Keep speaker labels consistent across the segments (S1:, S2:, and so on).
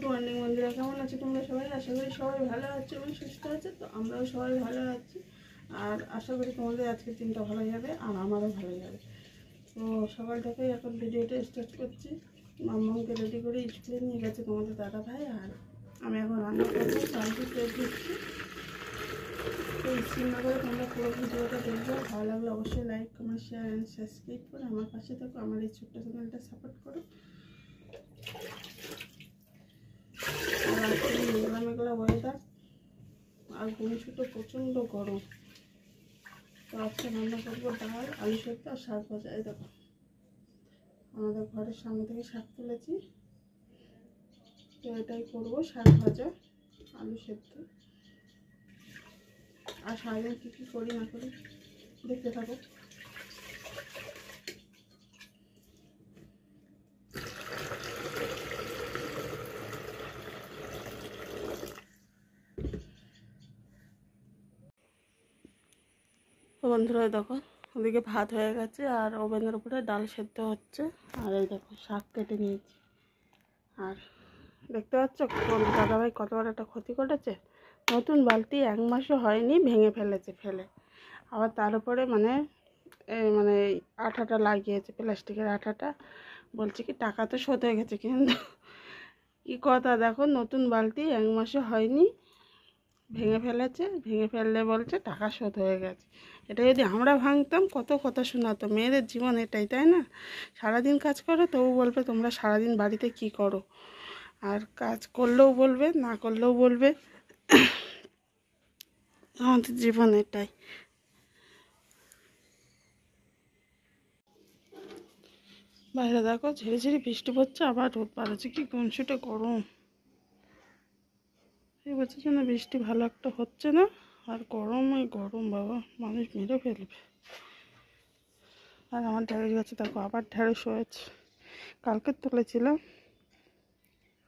S1: Good morning বন্ধুরা, কেমন আছো তোমরা সবাই? আশা করি সবাই ভালো আছো এবং সুস্থ আছে। তো আমরাও সবাই ভালো আছি আর আশা করি তোমাদের আজকের দিনটা ভালো যাবে আর আমারও ভালো যাবে। তো সকাল থেকেই এখন ভিডিওটা স্টার্ট করছি। মাম্মাকে রেডি করে স্কুলে নিয়ে গেছে তোমাদের দাদা ভাই, আর আমি এখন রান্না করবো। চালটি প্লেট দিচ্ছি। তো স্কিপ না করে তোমরা পুরো ভিডিওটা দেখবো। ভালো লাগলে অবশ্যই like comment share and subscribe করে আমার পাশে থাকো, আমার এই ছোট্ট চ্যানেলটা সাপোর্ট করো। আর আজকে মেঘলা মেঘলা ওয়েদার আর গুমছুটো প্রচণ্ড গরম। তো আজকে রান্না করবো ডাল, আলু সেদ্ধ আর শাক ভাজা। এই দেখো আমাদের ঘরের সামনে থেকে শাক তুলেছি, তো এটাই করবো, শাক ভাজা আলু সেদ্ধ। আর সারাদিন কী কী করি না করি দেখতে থাকো। বন্ধুরা দেখো, ওদিকে ভাত হয়ে গেছে আর ওভেনের উপরে ডাল সেদ্ধ হচ্ছে। আর এই দেখো শাক কেটে নিয়েছি। আর দেখতে পাচ্ছ দাদাভাই কত বড় একটা ক্ষতি করেছে। নতুন বালতি 1 মাসও হয়নি, ভেঙে ফেলেছে। ফেলে আবার তার উপরে মানে আঠাটা লাগিয়েছে, প্লাস্টিকের আঠাটা। বলছে কি টাকা তো শোধ হয়ে গেছে, কিন্তু কী কথা দেখো, নতুন বালতি 1 মাসও হয়নি, ভেঙে ফেলেছে। ভেঙে ফেললে বলছে টাকা শোধ হয়ে গেছে। এটা যদি আমরা ভাঙতাম কত কথা শোনাতো। মেয়েদের জীবন এটাই, তাই না? সারাদিন কাজ করো, তবু বলবে তোমরা সারাদিন বাড়িতে কি করো। আর কাজ করলেও বলবে, না করলেও বলবে। আমাদের জীবন এটাই। বাইরে দেখো ঝিরি ঝিরি বৃষ্টি পড়ছে, আবার রোদ বাড়াচ্ছে। কি গুমসুটে গরম। এই বছর যেন বৃষ্টি ভালো একটা হচ্ছে না, আর গরম ওই গরম বাবা, মানুষ মেরে ফেলবে। আর আমার ঢেঁড়স গাছে দেখো আবার ঢেঁড়স হয়েছে। কালকে তুলেছিলাম,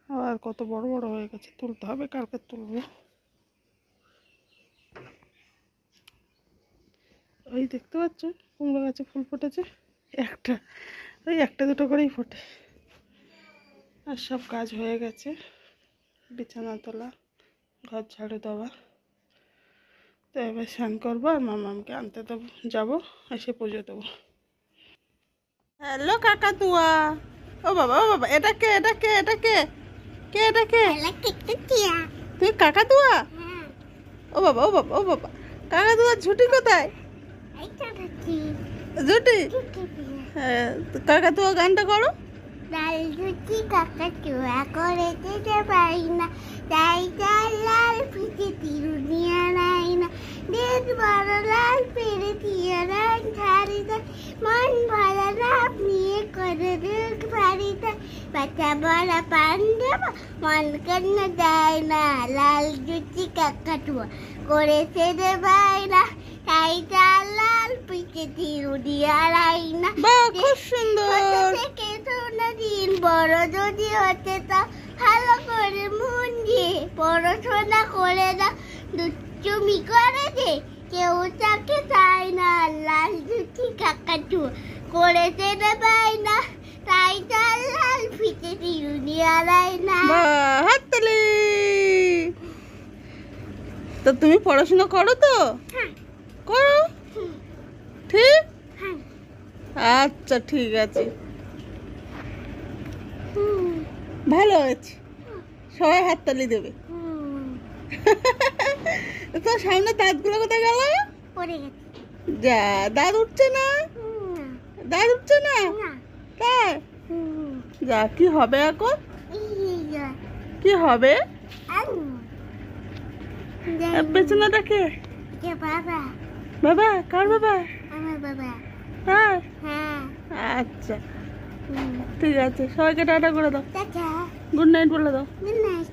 S1: আবার কত বড় বড় হয়ে গেছে। তুলতে হবে, কালকে তুলবো। ওই দেখতে পাচ্ছ কুমড়ো গাছে ফুল ফুটেছে একটা, ওই একটা দুটো করেই ফোটে। আর সব কাজ হয়ে গেছে, বিছানা তোলা, ঘর ঝাড়ু দেওয়া। তো এবার স্নান করবো আর মামাকে আনতে দেবো, যাবো, এসে পুজো দেবো। হ্যালো কাকাতুয়া। ও বাবা, ও বাবা, এটা কে? এটা কে? এটা কে? কে এটা কে? তুই কাকাতুয়া? ও বাবা, ও বাবা, ও বাবা, কাকাতুয়া ঝুটি কোথায়? ঝুটি? হ্যাঁ, কাকাতুয়া গানটা করো।
S2: লাল ঝুটি কাকাতুয়া করে যেতে পারি না, তাই তার লাল ফিতে তিরুনিয়া নাই না। দেশ বড় লাল পেরে দিয়ে রং ঝাড়ি দেয়, মন ভরা লাভ নিয়ে করে রুখ ভারি দেয়। বাচ্চা বড় পান দেব মন কেন দেয় না, লাল ঝুটি কাকাতুয়া করে যেতে পারি না, তাই তার লাল পিঠে তিরুনিয়া নাই না।
S1: খুব সুন্দর।
S2: দিন বড় যদি হতে তা ভালো করে মন দিয়ে পড়াশোনা করে না, দুষ্টুমি করে যে কেউ তাকে চায় না, লাল ঝুটি কাকাতুয়া করে যেতে পায় না, তাই তার লাল ফিতে তিরুনিয়া দেয় না।
S1: হাততালি। তো তুমি পড়াশোনা করো তো? করো, ঠিক? আচ্ছা ঠিক আছে, ভালো হয়েছে। সবাই হাততালি দেবে। তোর সামনে দাঁতগুলো কোথায় গেল? যা, দাঁত উঠছে না? দাঁত উঠছে না? তাই? যা, কি হবে এখন? কি হবে? পেছনেটা কে?
S2: বাবা।
S1: বাবা? কার বাবা?
S2: আমার বাবা।
S1: হ্যাঁ,
S2: হ্যাঁ।
S1: আচ্ছা ঠিক আছে, সবাইকে টাটা করে দাও,
S2: টাটা।
S1: গুড নাইট বলে দাও।
S2: Good night.